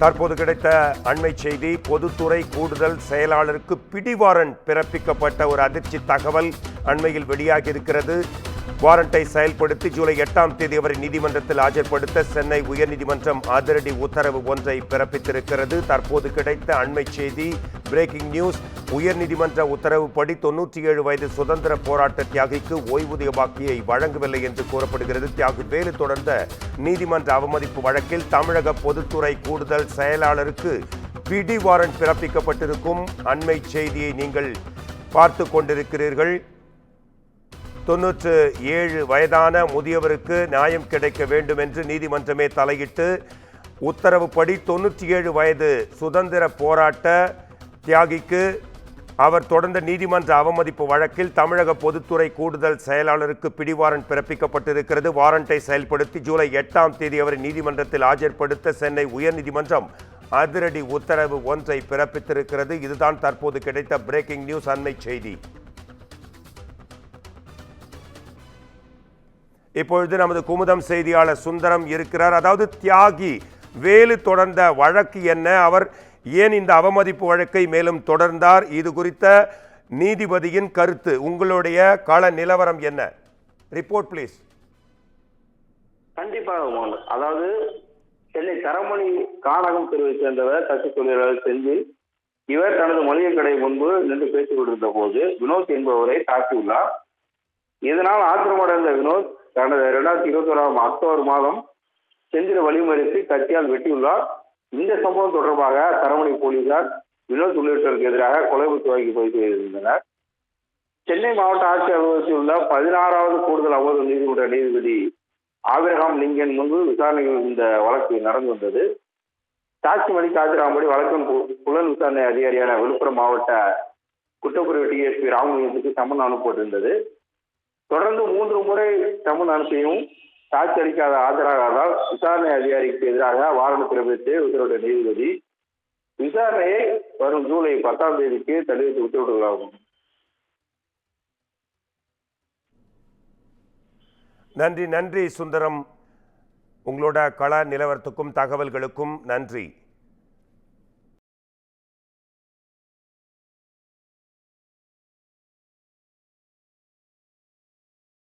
தற்போது கிடைத்த அண்மை செய்தி, பொதுத்துறை கூடுதல் செயலாளருக்கு பிடிவாரண்ட் பிறப்பிக்கப்பட்ட ஒரு அதிர்ச்சி தகவல் அண்மையில் வெளியாகி இருக்கிறது. வாரண்டை செயல்படுத்தி ஜூலை 8ஆம் தேதி அவரை நீதிமன்றத்தில் ஆஜர்படுத்த சென்னை உயர்நீதிமன்றம் அதிரடி உத்தரவு ஒன்றை பிறப்பித்திருக்கிறது. தற்போது கிடைத்த அண்மை செய்தி, பிரேக்கிங் நியூஸ். உயர்நீதிமன்ற உத்தரவுப்படி 97 வயது சுதந்திர போராட்ட தியாகிக்கு ஓய்வூதிய பாக்கியை வழங்கவில்லை என்று கூறப்படுகிறது. தியாகி வேலு தொடர்ந்த நீதிமன்ற அவமதிப்பு வழக்கில் தமிழக பொதுத்துறை கூடுதல் செயலாளருக்கு பிடி வாரண்ட் பிறப்பிக்கப்பட்டிருக்கும் அண்மை செய்தியை நீங்கள் பார்த்து கொண்டிருக்கிறீர்கள். 97 வயதான முதியவருக்கு நியாயம் கிடைக்க வேண்டும் என்று நீதிமன்றமே தலையிட்டு உத்தரவுப்படி 97 வயது சுதந்திர போராட்ட தியாகிக்கு அவர் தொடர்ந்த நீதிமன்ற அவமதிப்பு வழக்கில் தமிழக பொதுத்துறை கூடுதல் செயலாளருக்கு பிடிவாரண்ட் பிறப்பிக்கப்பட்டிருக்கிறது. வாரண்டை செயல்படுத்தி ஜூலை 8ஆம் தேதி அவரை நீதிமன்றத்தில் ஆஜர்படுத்த சென்னை உயர்நீதிமன்றம் அதிரடி உத்தரவு ஒன்றை பிறப்பித்திருக்கிறது. இதுதான் தற்போது கிடைத்த பிரேக்கிங் நியூஸ் அண்மை செய்தி. இப்பொழுது நமது குமுதம் செய்தியாளர் சுந்தரம் இருக்கிறார். அதாவது தியாகி வேலு தொடர்ந்த வழக்கு என்ன, அவர் ஏன் இந்த அவமதிப்பு வழக்கை மேலும் தொடர்ந்தார், இது குறித்த நீதிபதியின் கருத்து, உங்களுடைய கள நிலவரம் என்ன? Report please. கண்டிப்பாக. அதாவது சென்னை தரமணி கானகம் தெருவை சேர்ந்தவர் தச்சு தொழிலாளர் செந்தில். இவர் தனது மளிகை கடை முன்பு நின்று பேசிக் கொண்டிருந்த போது வினோத் என்பவரை தாக்கியுள்ளார். இதனால் ஆத்திரமடைந்த வினோத் கடந்த 2021 அக்டோபர் மாதம் செந்திலை வழிமறித்து கத்தியால் வெட்டியுள்ளார். இந்த சம்பவம் தொடர்பாக தரமணி போலீசார் வினோத் உள்ளிட்டோருக்கு எதிராக கொலை துவக்கி பதிவு செய்திருந்தனர். சென்னை மாவட்ட ஆட்சியர் அலுவலகத்தில் உள்ள 16வது கூடுதல் அமர்வு நீதிமன்ற நீதிபதி ஆபிரகாம் லிங்கன் முன்பு விசாரணைகள் இந்த வழக்கு நடந்து வந்தது. சாட்சி மணிக்கு ஆஜராகும்படி வழக்கின் புலன் விசாரணை அதிகாரியான விழுப்புரம் மாவட்ட குற்றப்பிரிவு டிஎஸ்பி ராமலிங்கத்துக்கு சம்மன் அனுப்பப்பட்டிருந்தது. தொடர்ந்து 3 முறை சம்மன் அனுப்பியும் சாட்சி அளிக்காத ஆஜராகாதால் விசாரணை அதிகாரிக்கு எதிராக வாரண்ட் பிறப்பித்து உத்தரவிட்ட நீதிபதி விசாரணையை வரும் ஜூலை 10ஆம் தேதிக்கு தள்ளி வைத்து உத்தரவிட்டுள்ளாகும். நன்றி சுந்தரம், உங்களோட கள நிலவரத்துக்கும் தகவல்களுக்கும் நன்றி.